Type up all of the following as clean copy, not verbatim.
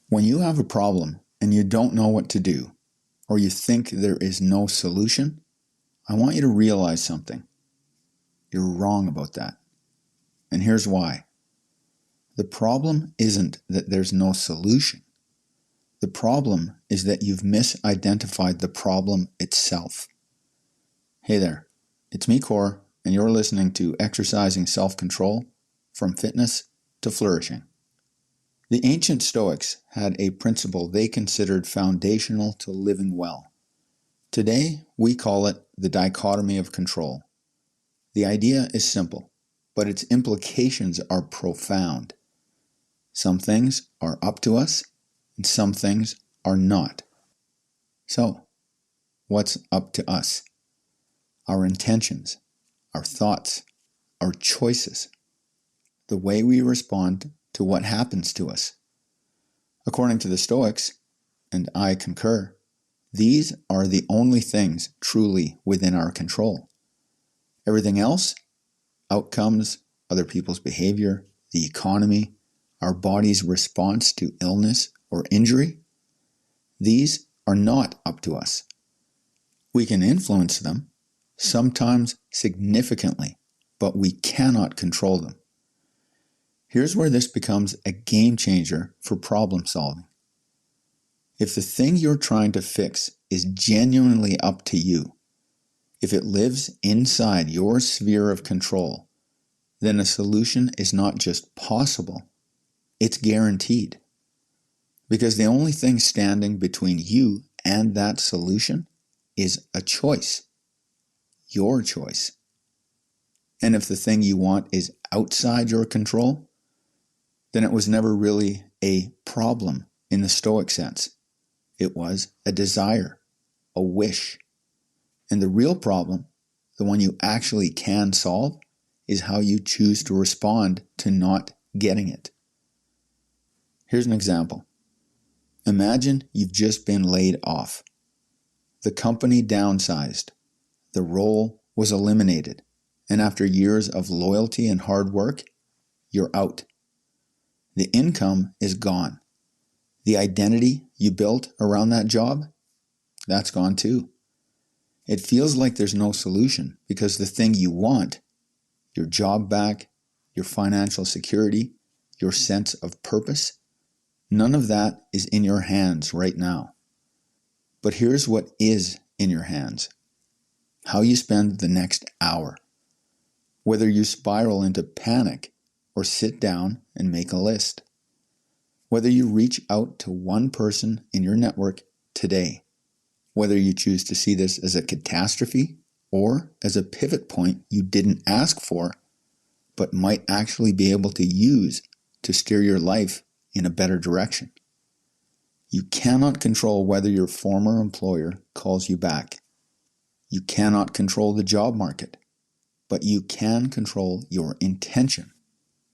When you have a problem and you don't know what to do, or you think there is no solution, I want you to realize something. You're wrong about that. And here's why. The problem isn't that there's no solution. The problem is that you've misidentified the problem itself. Hey there, it's me, Cor, and you're listening to Exercising Self-Control from Fitness to Flourishing. The ancient Stoics had a principle they considered foundational to living well. Today, we call it the Dichotomy of Control. The idea is simple, but its implications are profound. Some things are up to us, and some things are not. So, what's up to us? Our intentions, our thoughts, our choices, the way we respond to what happens to us. According to the Stoics, and I concur, these are the only things truly within our control. Everything else, outcomes, other people's behavior, the economy, our body's response to illness or injury, these are not up to us. We can influence them, sometimes significantly, but we cannot control them. Here's where this becomes a game changer for problem solving. If the thing you're trying to fix is genuinely up to you, if it lives inside your sphere of control, then a solution is not just possible, it's guaranteed. Because the only thing standing between you and that solution is a choice. Your choice. And if the thing you want is outside your control, then it was never really a problem in the Stoic sense. It was a desire, a wish. And the real problem, the one you actually can solve, is how you choose to respond to not getting it. Here's an example. Imagine you've just been laid off. The company downsized. The role was eliminated. And after years of loyalty and hard work, you're out. The income is gone. The identity you built around that job, that's gone too. It feels like there's no solution because the thing you want, your job back, your financial security, your sense of purpose, none of that is in your hands right now. But here's what is in your hands. How you spend the next hour. Whether you spiral into panic or sit down and make a list. Whether you reach out to one person in your network today. Whether you choose to see this as a catastrophe or as a pivot point you didn't ask for, but might actually be able to use to steer your life in a better direction. You cannot control whether your former employer calls you back. You cannot control the job market, but you can control your intention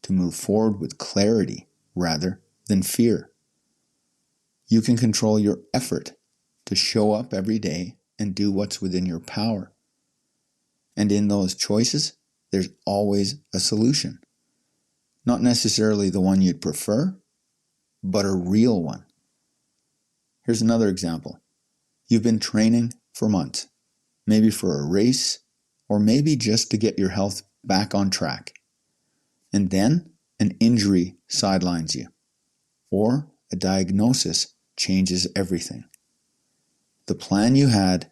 to move forward with clarity rather than fear. You can control your effort to show up every day and do what's within your power. And in those choices, there's always a solution. Not necessarily the one you'd prefer, but a real one. Here's another example. You've been training for months, maybe for a race, or maybe just to get your health back on track. And then an injury sidelines you, or a diagnosis changes everything. The plan you had,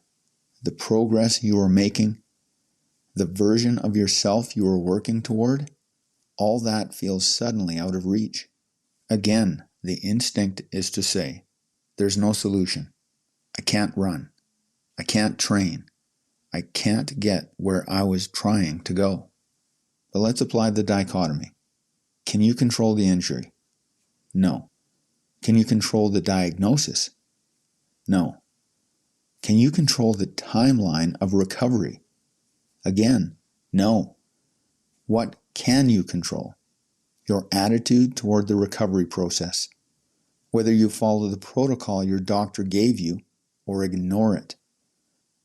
the progress you were making, the version of yourself you were working toward, all that feels suddenly out of reach. Again, the instinct is to say, there's no solution. I can't run. I can't train. I can't get where I was trying to go. But let's apply the dichotomy. Can you control the injury? No. Can you control the diagnosis? No. Can you control the timeline of recovery? Again, no. What can you control? Your attitude toward the recovery process. Whether you follow the protocol your doctor gave you or ignore it.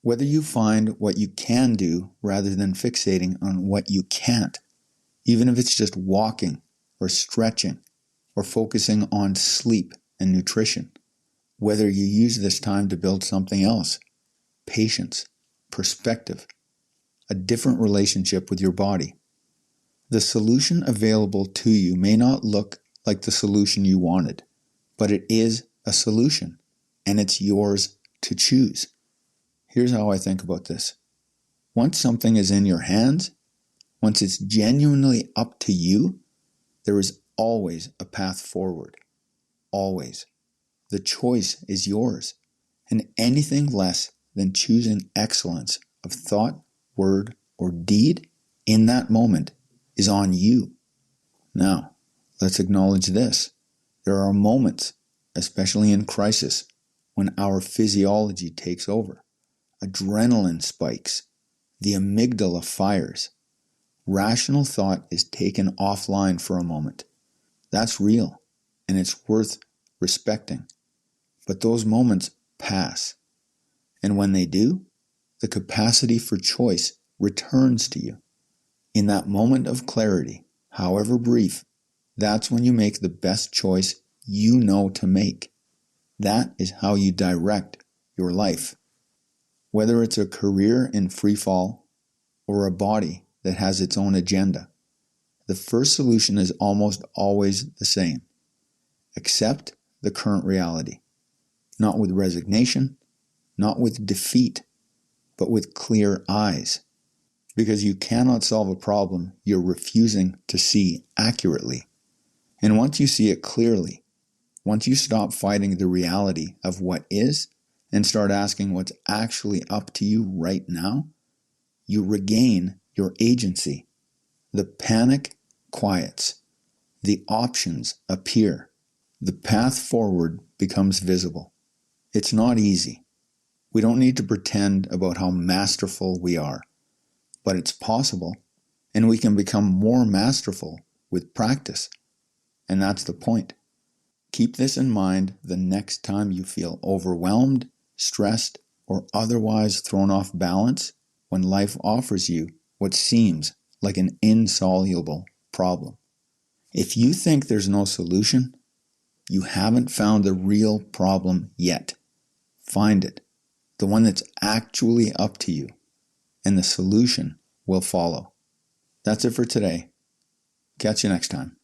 Whether you find what you can do rather than fixating on what you can't, even if it's just walking or stretching or focusing on sleep and nutrition. Whether you use this time to build something else, patience, perspective, a different relationship with your body. The solution available to you may not look like the solution you wanted, but it is a solution, and it's yours to choose. Here's how I think about this. Once something is in your hands, once it's genuinely up to you, there is always a path forward. Always. The choice is yours, and anything less than choosing excellence of thought, word, or deed in that moment is on you. Now, let's acknowledge this. There are moments, especially in crisis, when our physiology takes over. Adrenaline spikes. The amygdala fires. Rational thought is taken offline for a moment. That's real, and it's worth respecting. But those moments pass. And when they do, the capacity for choice returns to you. In that moment of clarity, however brief, that's when you make the best choice you know to make. That is how you direct your life. Whether it's a career in free fall or a body that has its own agenda, the first solution is almost always the same. Accept the current reality. Not with resignation, not with defeat, but with clear eyes. Because you cannot solve a problem you're refusing to see accurately. And once you see it clearly, once you stop fighting the reality of what is and start asking what's actually up to you right now, you regain your agency. The panic quiets. The options appear. The path forward becomes visible. It's not easy. We don't need to pretend about how masterful we are. But it's possible, and we can become more masterful with practice. And that's the point. Keep this in mind the next time you feel overwhelmed, stressed, or otherwise thrown off balance when life offers you what seems like an insoluble problem. If you think there's no solution, you haven't found the real problem yet. Find it, the one that's actually up to you, and the solution will follow. That's it for today. Catch you next time.